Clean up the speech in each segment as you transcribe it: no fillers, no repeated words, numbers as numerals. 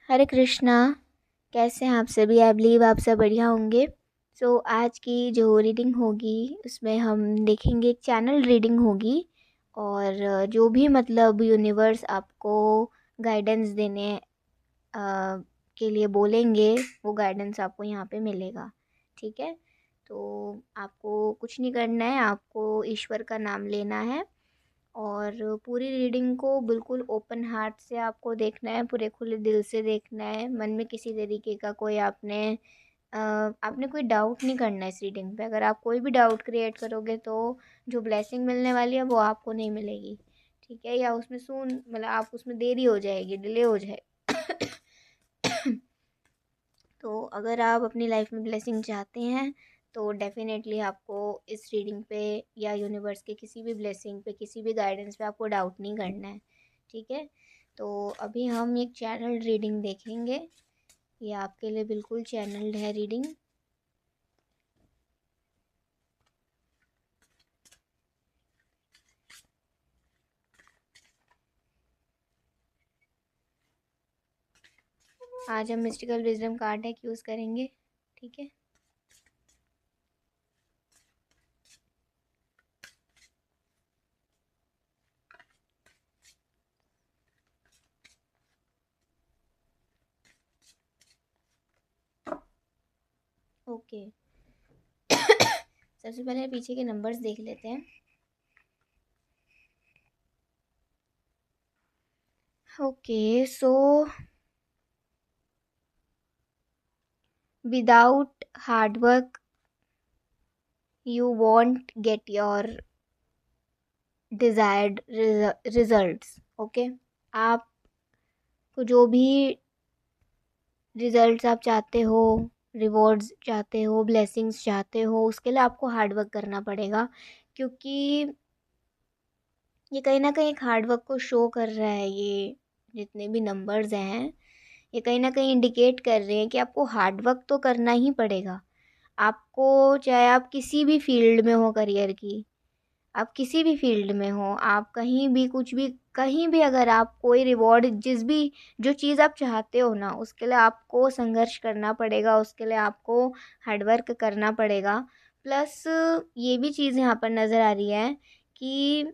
हरे कृष्णा। कैसे हैं आप सभी? आई बिलीव आप सब बढ़िया होंगे। आज की जो रीडिंग होगी उसमें हम देखेंगे, एक चैनल रीडिंग होगी। और जो भी मतलब यूनिवर्स आपको गाइडेंस देने के लिए बोलेंगे, वो गाइडेंस आपको यहाँ पे मिलेगा। ठीक है, तो आपको कुछ नहीं करना है, आपको ईश्वर का नाम लेना है और पूरी रीडिंग को बिल्कुल ओपन हार्ट से आपको देखना है, पूरे खुले दिल से देखना है। मन में किसी तरीके का कोई आपने कोई डाउट नहीं करना है इस रीडिंग पे। अगर आप कोई भी डाउट क्रिएट करोगे तो जो ब्लेसिंग मिलने वाली है वो आपको नहीं मिलेगी। ठीक है, या उसमें सुन मतलब आप उसमें देरी हो जाएगी, डिले हो जाए। तो अगर आप अपनी लाइफ में ब्लेसिंग चाहते हैं तो डेफ़िनेटली आपको इस रीडिंग पे या यूनिवर्स के किसी भी ब्लेसिंग पे, किसी भी गाइडेंस पे आपको डाउट नहीं करना है। ठीक है, तो अभी हम एक चैनल रीडिंग देखेंगे। ये आपके लिए बिल्कुल चैनल्ड है रीडिंग। आज हम mystical wisdom card deck use करेंगे। ठीक है, ओके। सबसे पहले पीछे के नंबर्स देख लेते हैं। Okay, so without hard work you won't get your desired results. Okay, आपको जो भी रिजल्ट्स आप चाहते हो, रिवॉर्ड्स चाहते हो, ब्लेसिंग्स चाहते हो, उसके लिए आपको हार्ड वर्क करना पड़ेगा। क्योंकि ये कहीं ना कहीं एक हार्ड वर्क को शो कर रहा है। ये जितने भी नंबर्स हैं, ये कहीं ना कहीं इंडिकेट कर रहे हैं कि आपको हार्ड वर्क तो करना ही पड़ेगा। आपको, चाहे आप किसी भी फील्ड में हो करियर की, आप किसी भी फील्ड में हो, आप कहीं भी कुछ भी कहीं भी अगर आप कोई रिवॉर्ड, जिस भी जो चीज़ आप चाहते हो ना, उसके लिए आपको संघर्ष करना पड़ेगा, उसके लिए आपको हार्डवर्क करना पड़ेगा। प्लस ये भी चीज़ यहाँ पर नज़र आ रही है कि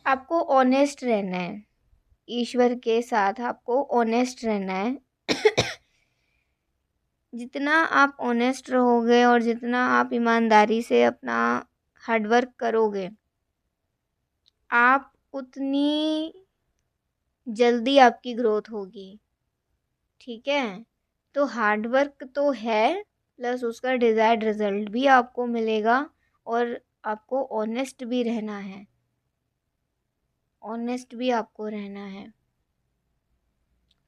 आपको ऑनेस्ट रहना है, ईश्वर के साथ आपको ऑनेस्ट रहना है। जितना आप ऑनेस्ट रहोगे और जितना आप ईमानदारी से अपना हार्डवर्क करोगे, आप उतनी जल्दी आपकी ग्रोथ होगी। ठीक है, तो हार्डवर्क तो है, प्लस उसका डिज़ायर्ड रिजल्ट भी आपको मिलेगा। और आपको ऑनेस्ट भी रहना है, ऑनेस्ट भी आपको रहना है।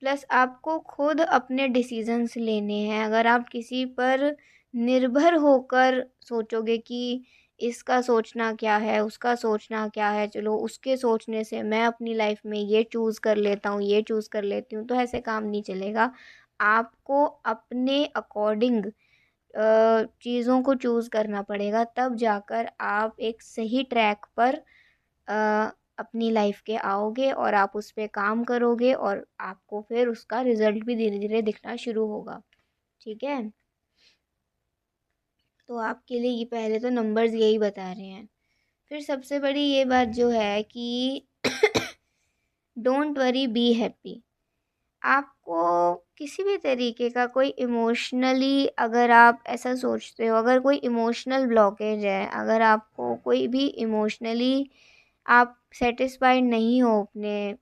प्लस आपको खुद अपने डिसीजंस लेने हैं। अगर आप किसी पर निर्भर होकर सोचोगे कि इसका सोचना क्या है, उसका सोचना क्या है, चलो उसके सोचने से मैं अपनी लाइफ में ये चूज़ कर लेता हूँ, ये चूज़ कर लेती हूँ, तो ऐसे काम नहीं चलेगा। आपको अपने अकॉर्डिंग चीज़ों को चूज़ करना पड़ेगा, तब जाकर आप एक सही ट्रैक पर अपनी लाइफ के आओगे और आप उस पे काम करोगे और आपको फिर उसका रिजल्ट भी धीरे धीरे दिखना शुरू होगा। ठीक है, तो आपके लिए ये पहले तो नंबर्स यही बता रहे हैं। फिर सबसे बड़ी ये बात जो है कि डोंट वरी, बी हैप्पी। आपको किसी भी तरीके का कोई इमोशनली, अगर आप ऐसा सोचते हो, अगर कोई इमोशनल ब्लॉकेज है, अगर आपको कोई भी इमोशनली आप सेटिस्फाइड नहीं हो अपने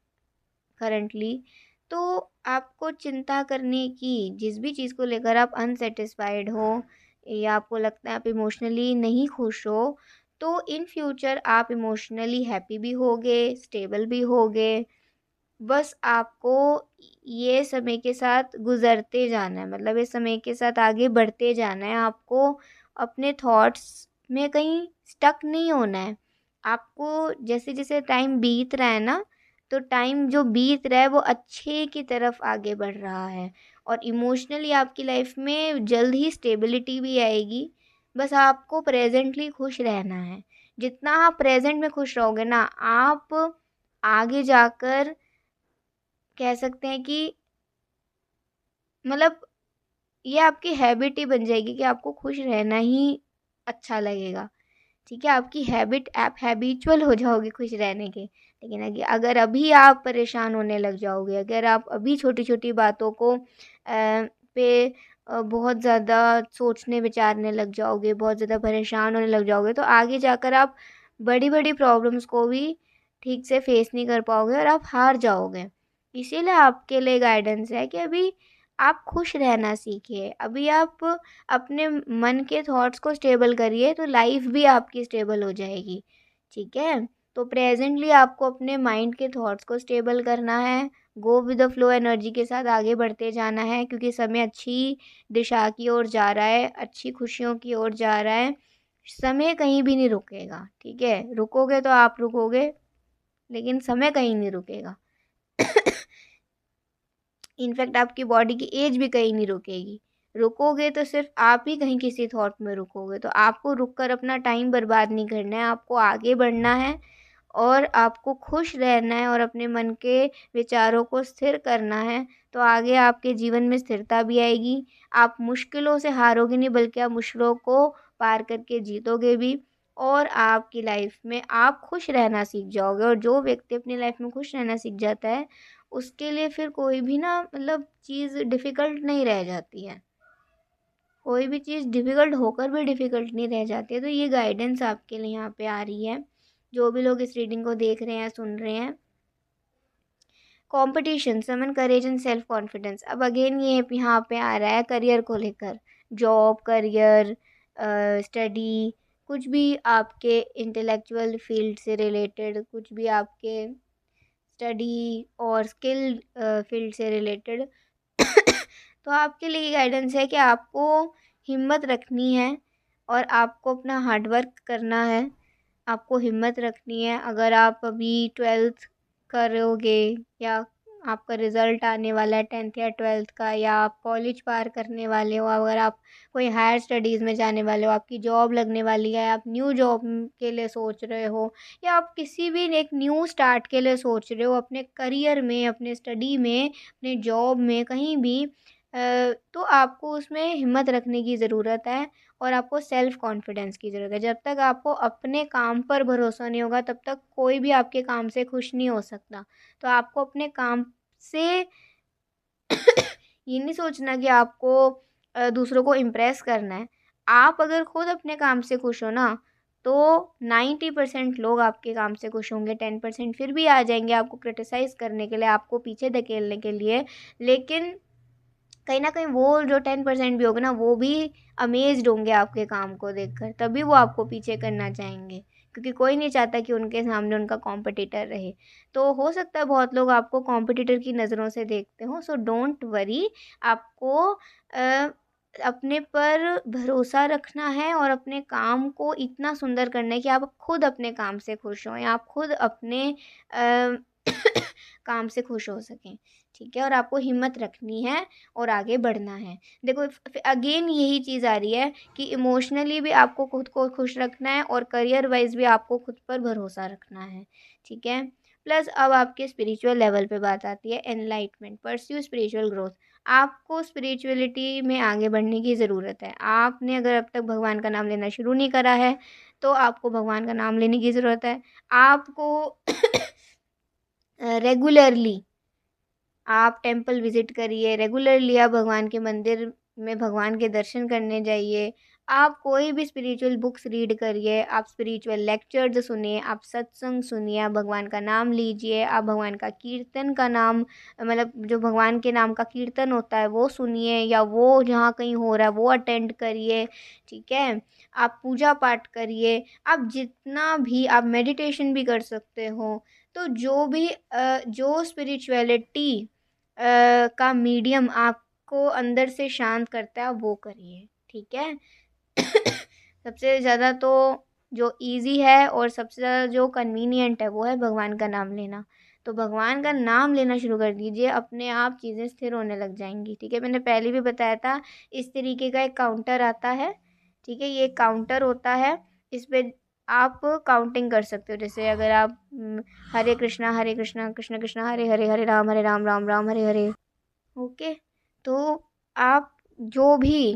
करंटली, तो आपको चिंता करने की, जिस भी चीज़ को लेकर आप अनसेटिस्फाइड हो या आपको लगता है आप इमोशनली नहीं खुश हो, तो इन फ्यूचर आप इमोशनली हैप्पी भी होगे, स्टेबल भी होगे। बस आपको ये समय के साथ गुज़रते जाना है, मतलब इस समय के साथ आगे बढ़ते जाना है। आपको अपने थॉट्स में कहीं स्टक नहीं होना है। आपको जैसे जैसे टाइम बीत रहा है ना, तो टाइम जो बीत रहा है वो अच्छे की तरफ आगे बढ़ रहा है और इमोशनली आपकी लाइफ में जल्द ही स्टेबिलिटी भी आएगी। बस आपको प्रेजेंटली खुश रहना है। जितना आप प्रेजेंट में खुश रहोगे ना, आप आगे जाकर कह सकते हैं कि मतलब ये आपकी हैबिट ही बन जाएगी कि आपको खुश रहना ही अच्छा लगेगा। ठीक है, आपकी हैबिट, आप हैबिचुअल हो जाओगे खुश रहने के। लेकिन अगर अभी आप परेशान होने लग जाओगे, अगर आप अभी छोटी छोटी बातों को पे बहुत ज़्यादा सोचने विचारने लग जाओगे, बहुत ज़्यादा परेशान होने लग जाओगे, तो आगे जाकर आप बड़ी बड़ी प्रॉब्लम्स को भी ठीक से फेस नहीं कर पाओगे और आप हार जाओगे। इसीलिए आपके लिए गाइडेंस है कि अभी आप खुश रहना सीखिए। अभी आप अपने मन के थॉट्स को स्टेबल करिए तो लाइफ भी आपकी स्टेबल हो जाएगी। ठीक है, तो प्रेजेंटली आपको अपने माइंड के थॉट्स को स्टेबल करना है। Go with the flow energy के साथ आगे बढ़ते जाना है, क्योंकि समय अच्छी दिशा की ओर जा रहा है, अच्छी खुशियों की ओर जा रहा है। समय कहीं भी नहीं रुकेगा। ठीक है, रुकोगे तो आप रुकोगे, लेकिन समय कहीं नहीं रुकेगा। इनफैक्ट आपकी बॉडी की एज भी कहीं नहीं रुकेगी। रुकोगे तो सिर्फ आप ही कहीं किसी थॉट में रुकोगे। तो आपको रुक कर अपना टाइम बर्बाद नहीं करना है, आपको आगे बढ़ना है और आपको खुश रहना है और अपने मन के विचारों को स्थिर करना है। तो आगे आपके जीवन में स्थिरता भी आएगी। आप मुश्किलों से हारोगे नहीं, बल्कि आप मुश्किलों को पार करके जीतोगे भी। और आपकी लाइफ में आप खुश रहना सीख जाओगे। और जो व्यक्ति अपनी लाइफ में खुश रहना सीख जाता है, उसके लिए फिर कोई भी ना मतलब चीज़ डिफ़िकल्ट नहीं रह जाती है। कोई भी चीज़ डिफ़िकल्ट होकर भी डिफ़िकल्ट नहीं रह जाती है। तो ये गाइडेंस आपके लिए यहाँ पे आ रही है, जो भी लोग इस रीडिंग को देख रहे हैं, सुन रहे हैं। Competition, summon courage and self confidence. अब अगेन ये यहाँ पे आ रहा है करियर को लेकर। जॉब, करियर, स्टडी, कुछ भी आपके इंटेलेक्चुअल फील्ड से रिलेटेड, कुछ भी आपके स्टडी और स्किल फील्ड से रिलेटेड। तो आपके लिए गाइडेंस है कि आपको हिम्मत रखनी है और आपको अपना हार्डवर्क करना है। आपको हिम्मत रखनी है। अगर आप अभी 12th करोगे या आपका रिज़ल्ट आने वाला है 10th या 12th का, या आप कॉलेज पार करने वाले हो, अगर आप कोई हायर स्टडीज़ में जाने वाले हो, आपकी जॉब लगने वाली है, आप न्यू जॉब के लिए सोच रहे हो, या आप किसी भी एक न्यू स्टार्ट के लिए सोच रहे हो अपने करियर में, अपने स्टडी में, अपने जॉब में, कहीं भी, तो आपको उसमें हिम्मत रखने की ज़रूरत है और आपको सेल्फ कॉन्फिडेंस की ज़रूरत है। जब तक आपको अपने काम पर भरोसा नहीं होगा, तब तक कोई भी आपके काम से खुश नहीं हो सकता। तो आपको अपने काम से ये नहीं सोचना कि आपको दूसरों को इम्प्रेस करना है। आप अगर खुद अपने काम से खुश हो ना, तो 90% लोग आपके काम से खुश होंगे। 10% फिर भी आ जाएंगे आपको क्रिटिसाइज़ करने के लिए, आपको पीछे धकेलने के लिए। लेकिन कहीं न कहीं वो जो 10% भी होगा ना, वो भी अमेज़्ड होंगे आपके काम को देखकर, तभी वो आपको पीछे करना चाहेंगे। क्योंकि कोई नहीं चाहता कि उनके सामने उनका कॉम्पिटिटर रहे। तो हो सकता है बहुत लोग आपको कॉम्पिटिटर की नज़रों से देखते हों, सो डोंट वरी। आपको अ, अपने पर भरोसा रखना है और अपने काम को इतना सुंदर करना है कि आप खुद अपने काम से खुश हों, या आप खुद अपने काम से खुश हो सकें। ठीक है? और आपको हिम्मत रखनी है और आगे बढ़ना है। देखो अगेन यही चीज़ आ रही है कि इमोशनली भी आपको खुद को खुश रखना है और करियर वाइज़ भी आपको खुद पर भरोसा रखना है। ठीक है? प्लस अब आपके स्पिरिचुअल लेवल पे बात आती है, एनलाइटमेंट, परस्यू स्पिरिचुअल ग्रोथ। आपको स्पिरिचुअलिटी में आगे बढ़ने की ज़रूरत है। आपने अगर अब तक भगवान का नाम लेना शुरू नहीं करा है, तो आपको भगवान का नाम लेने की ज़रूरत है। आपको रेगुलरली आप टेंपल विज़िट करिए, रेगुलरली आप भगवान के मंदिर में भगवान के दर्शन करने जाइए। आप कोई भी स्पिरिचुअल बुक्स रीड करिए, आप स्पिरिचुअल लेक्चर्स सुनिए, आप सत्संग सुनिए, आप भगवान का नाम लीजिए, आप भगवान का कीर्तन का नाम, मतलब जो भगवान के नाम का कीर्तन होता है वो सुनिए, या वो जहाँ कहीं हो रहा है वो अटेंड करिए। ठीक है? आप पूजा पाठ करिए, आप जितना भी, आप मेडिटेशन भी कर सकते हो। तो जो भी जो स्पिरिचुअलिटी का मीडियम आपको अंदर से शांत करता है, वो करिए। ठीक है? सबसे ज़्यादा तो जो इजी है और सबसे ज़्यादा जो कन्वीनियंट है, वो है भगवान का नाम लेना। तो भगवान का नाम लेना शुरू कर दीजिए, अपने आप चीज़ें स्थिर होने लग जाएंगी। ठीक है? मैंने पहले भी बताया था, इस तरीके का एक काउंटर आता है। ठीक है? ये काउंटर होता है, इस पे आप काउंटिंग कर सकते हो। जैसे अगर आप हरे कृष्णा कृष्ण कृष्ण हरे हरे, हरे राम राम राम हरे हरे। ओके, तो आप जो भी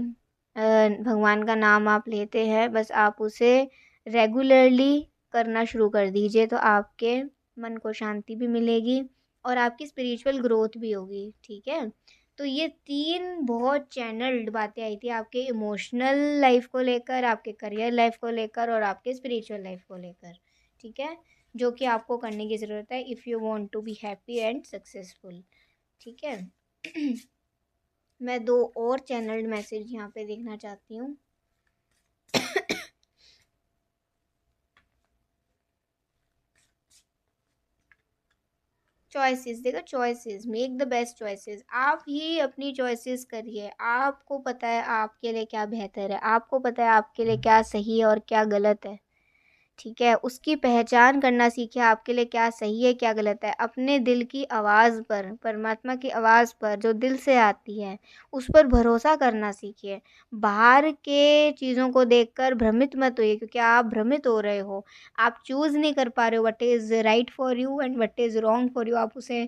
भगवान का नाम आप लेते हैं, बस आप उसे रेगुलरली करना शुरू कर दीजिए, तो आपके मन को शांति भी मिलेगी और आपकी स्पिरिचुअल ग्रोथ भी होगी। ठीक है, तो ये 3 बहुत चैनल्ड बातें आई थी आपके इमोशनल लाइफ को लेकर, आपके करियर लाइफ को लेकर और आपके स्पिरिचुअल लाइफ को लेकर। ठीक है, जो कि आपको करने की ज़रूरत है if you want to be happy and successful. ठीक है। मैं 2 और चैनल्ड मैसेज यहाँ पे देखना चाहती हूँ। चॉइसेस, देखो choices, make the best choices. आप ही अपनी चॉइसेस करिए। आपको पता है आपके लिए क्या बेहतर है, आपको पता है आपके लिए क्या सही है और क्या गलत है। ठीक है, उसकी पहचान करना सीखिए, आपके लिए क्या सही है क्या गलत है। अपने दिल की आवाज़ पर, परमात्मा की आवाज़ पर जो दिल से आती है, उस पर भरोसा करना सीखिए। बाहर के चीज़ों को देखकर भ्रमित मत होइए, क्योंकि आप भ्रमित हो रहे हो। आप चूज़ नहीं कर पा रहे हो what is right for you and what is wrong for you. आप उसे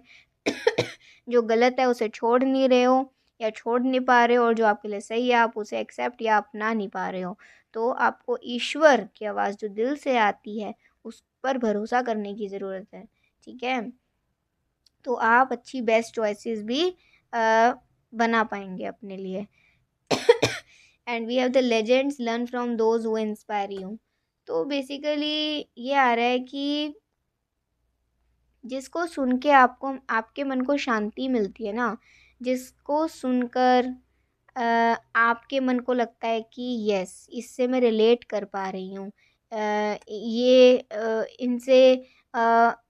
जो गलत है उसे छोड़ नहीं रहे हो या छोड़ नहीं पा रहे हो, और जो आपके लिए सही है आप उसे एक्सेप्ट या अपना नहीं पा रहे हो। तो आपको ईश्वर की आवाज़ जो दिल से आती है उस पर भरोसा करने की ज़रूरत है। ठीक है, तो आप अच्छी बेस्ट चॉइसेस भी बना पाएंगे अपने लिए। And we have the legends, learn from those who inspire you. तो बेसिकली ये आ रहा है कि जिसको सुन के आपको, आपके मन को शांति मिलती है ना, जिसको सुनकर आपके मन को लगता है कि यस, इससे मैं रिलेट कर पा रही हूँ, ये इनसे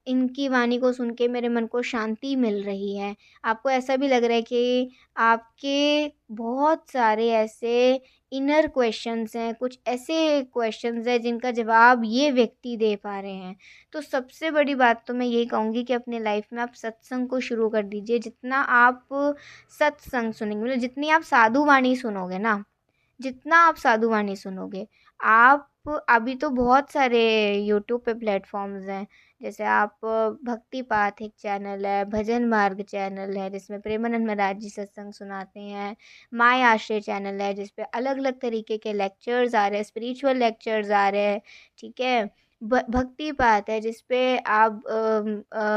इनकी वाणी को सुन के मेरे मन को शांति मिल रही है। आपको ऐसा भी लग रहा है कि आपके बहुत सारे ऐसे इनर क्वेश्चंस हैं, कुछ ऐसे क्वेश्चंस हैं जिनका जवाब ये व्यक्ति दे पा रहे हैं। तो सबसे बड़ी बात तो मैं यही कहूँगी कि अपने लाइफ में आप सत्संग को शुरू कर दीजिए। जितना आप सत्संग सुनेंगे, मतलब जितनी आप साधु वाणी सुनोगे ना, जितना आप साधु वाणी सुनोगे, आप अभी तो बहुत सारे यूट्यूब पे प्लेटफॉर्म्स हैं। जैसे आप भक्ति पाथ एक चैनल है, भजन मार्ग चैनल है जिसमें प्रेमानंद महाराज जी सत्संग सुनाते हैं, माय आश्रय चैनल है जिस पे अलग अलग तरीके के लेक्चर्स आ रहे हैं, स्पिरिचुअल लेक्चर्स आ रहे हैं। ठीक है, भक्ति पाठ है जिस पे आप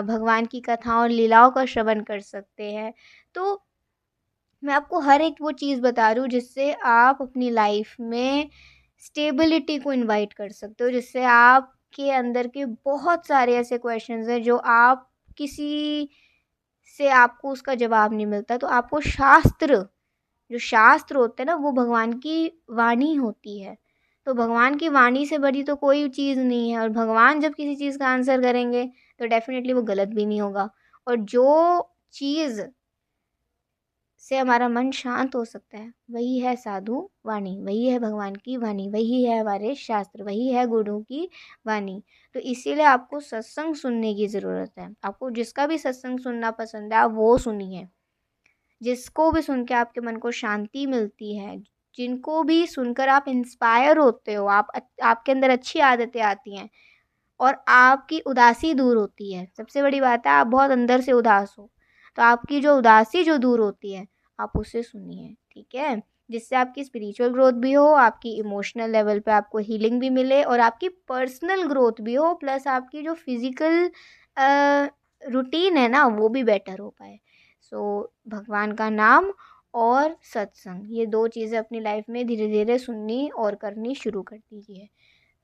भगवान की कथाओं और लीलाओं का श्रवण कर सकते हैं। तो मैं आपको हर एक वो चीज़ बता रही हूँ जिससे आप अपनी लाइफ में स्टेबिलिटी को इनवाइट कर सकते हो, जिससे आपके अंदर के बहुत सारे ऐसे क्वेश्चंस हैं जो आप किसी से आपको उसका जवाब नहीं मिलता, तो आपको शास्त्र, जो शास्त्र होते हैं ना, वो भगवान की वाणी होती है। तो भगवान की वाणी से बड़ी तो कोई चीज़ नहीं है, और भगवान जब किसी चीज़ का आंसर करेंगे तो डेफिनेटली वो गलत भी नहीं होगा। और जो चीज़ से हमारा मन शांत हो सकता है वही है साधु वाणी, वही है भगवान की वाणी, वही है हमारे शास्त्र, वही है गुरु की वाणी। तो इसीलिए आपको सत्संग सुनने की ज़रूरत है। आपको जिसका भी सत्संग सुनना पसंद है आप वो सुनिए, जिसको भी सुन के आपके मन को शांति मिलती है, जिनको भी सुनकर आप इंस्पायर होते हो, आपके अंदर अच्छी आदतें आती हैं और आपकी उदासी दूर होती है। सबसे बड़ी बात है, आप बहुत अंदर से उदास हो, तो आपकी जो उदासी जो दूर होती है आप उसे सुनिए। ठीक है, जिससे आपकी स्पिरिचुअल ग्रोथ भी हो, आपकी इमोशनल लेवल पे आपको हीलिंग भी मिले और आपकी पर्सनल ग्रोथ भी हो, प्लस आपकी जो फिज़िकल रूटीन है ना वो भी बेटर हो पाए। सो भगवान का नाम और सत्संग, ये 2 चीज़ें अपनी लाइफ में धीरे धीरे सुननी और करनी शुरू कर दीजिए।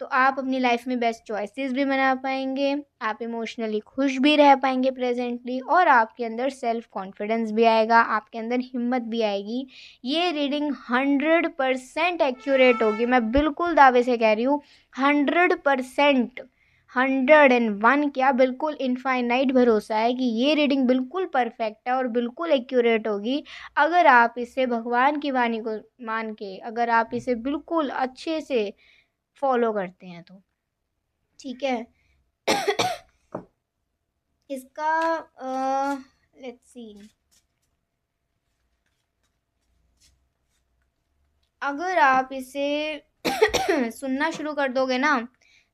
तो आप अपनी लाइफ में बेस्ट चॉइसेस भी बना पाएंगे, आप इमोशनली खुश भी रह पाएंगे प्रेजेंटली, और आपके अंदर सेल्फ कॉन्फिडेंस भी आएगा, आपके अंदर हिम्मत भी आएगी। ये रीडिंग 100% एक्यूरेट होगी, मैं बिल्कुल दावे से कह रही हूँ। 100%, 101 क्या, बिल्कुल इनफाइनाइट भरोसा है कि ये रीडिंग बिल्कुल परफेक्ट है और बिल्कुल एक्यूरेट होगी। अगर आप इसे भगवान की वाणी को मान के, अगर आप इसे बिल्कुल अच्छे से फॉलो करते हैं तो। ठीक है। इसका लेट्स सी, अगर आप इसे सुनना शुरू कर दोगे ना,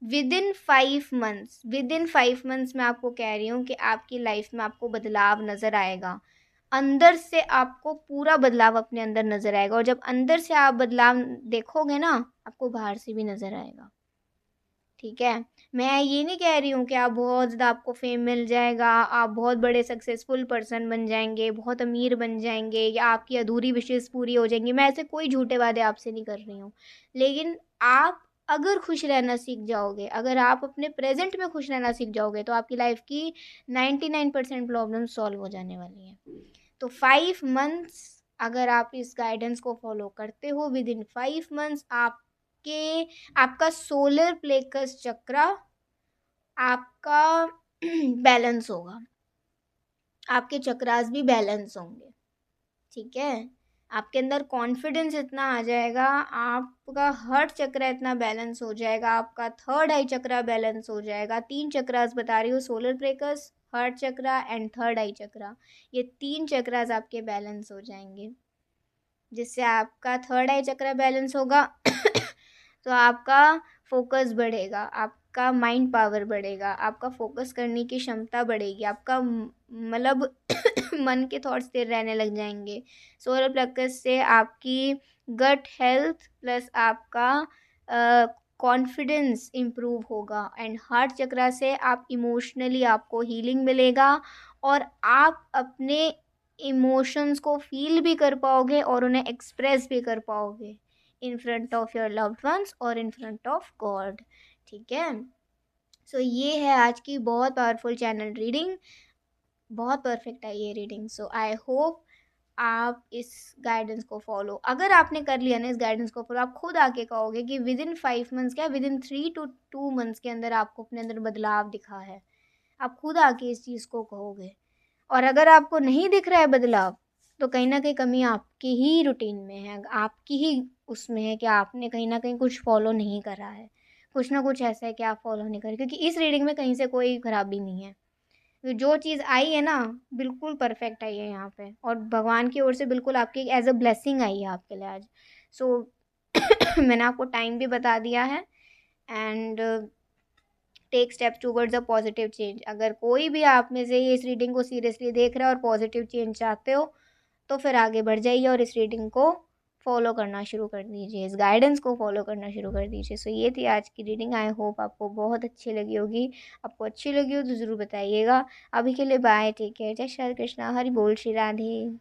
विदिन 5 मंथ्स मैं आपको कह रही हूँ कि आपकी लाइफ में आपको बदलाव नज़र आएगा। अंदर से आपको पूरा बदलाव अपने अंदर नज़र आएगा, और जब अंदर से आप बदलाव देखोगे ना, आपको बाहर से भी नज़र आएगा। ठीक है, मैं ये नहीं कह रही हूँ कि आप बहुत ज़्यादा आपको फेम मिल जाएगा, आप बहुत बड़े सक्सेसफुल पर्सन बन जाएंगे, बहुत अमीर बन जाएंगे, या आपकी अधूरी विशेष पूरी हो जाएंगी। मैं ऐसे कोई झूठे वादे आपसे नहीं कर रही हूँ, लेकिन आप अगर खुश रहना सीख जाओगे, अगर आप अपने प्रेजेंट में खुश रहना सीख जाओगे, तो आपकी लाइफ की 99% प्रॉब्लम सॉल्व हो जाने वाली हैं। तो 5 मंथ्स अगर आप इस गाइडेंस को फॉलो करते हो, विद इन 5 मंथ्स आपका सोलर प्लेक्स चक्रा आपका बैलेंस होगा, आपके चक्रास भी बैलेंस होंगे। ठीक है, आपके अंदर कॉन्फिडेंस इतना आ जाएगा, आपका हार्ट चक्र इतना बैलेंस हो जाएगा, आपका थर्ड आई चक्रा बैलेंस हो जाएगा। 3 चक्रास बता रही हूँ, solar plexus, heart chakra and third eye chakra. ये 3 चक्रास आपके बैलेंस हो जाएंगे, जिससे आपका थर्ड आई चक्र बैलेंस होगा तो आपका फोकस बढ़ेगा, आपका माइंड पावर बढ़ेगा, आपका फोकस करने की क्षमता बढ़ेगी, आपका मतलब मन के थॉट्स स्थिर रहने लग जाएंगे। सोलर प्लेक्स से आपकी गट हेल्थ प्लस आपका कॉन्फिडेंस इम्प्रूव होगा, एंड हार्ट चक्रा से आप इमोशनली आपको हीलिंग मिलेगा, और आप अपने इमोशंस को फील भी कर पाओगे और उन्हें एक्सप्रेस भी कर पाओगे in front of your loved ones और इन फ्रंट ऑफ गॉड। ठीक है, सो ये है आज की बहुत पावरफुल चैनल रीडिंग, बहुत परफेक्ट है ये रीडिंग। सो आई होप आप इस गाइडेंस को फॉलो, अगर आपने कर लिया ना इस गाइडेंस को फॉलो, आप खुद आके कहोगे कि विद इन 5 मंथ्स, क्या विद इन 3 to 2 मंथ्स के अंदर आपको अपने अंदर बदलाव दिखा है। आप खुद आके इस चीज़ को कहोगे। और अगर आपको नहीं दिख रहा है बदलाव, तो कहीं ना कहीं कमी आपकी ही रूटीन में है, आपकी ही उसमें है कि आपने कहीं ना कहीं कुछ फॉलो नहीं करा है, कुछ ना कुछ ऐसा है कि आप फॉलो नहीं करें, क्योंकि इस रीडिंग में कहीं से कोई खराबी नहीं है। तो जो चीज़ आई है ना, बिल्कुल परफेक्ट आई है यहाँ पे, और भगवान की ओर से बिल्कुल आपकी एज अ ब्लेसिंग आई है आपके लिए आज। सो मैंने आपको टाइम भी बता दिया है, and take step towards a positive change. अगर कोई भी आप में से इस रीडिंग को सीरियसली देख रहा है और पॉजिटिव चेंज चाहते हो, तो फिर आगे बढ़ जाइए और इस रीडिंग को फॉलो करना शुरू कर दीजिए, इस गाइडेंस को फॉलो करना शुरू कर दीजिए। सो ये थी आज की रीडिंग, आई होप आपको बहुत अच्छी लगी होगी। आपको अच्छी लगी हो तो ज़रूर बताइएगा। अभी के लिए बाय, टेक केयर, जय श्री कृष्णा, हरि बोल, श्री राधे।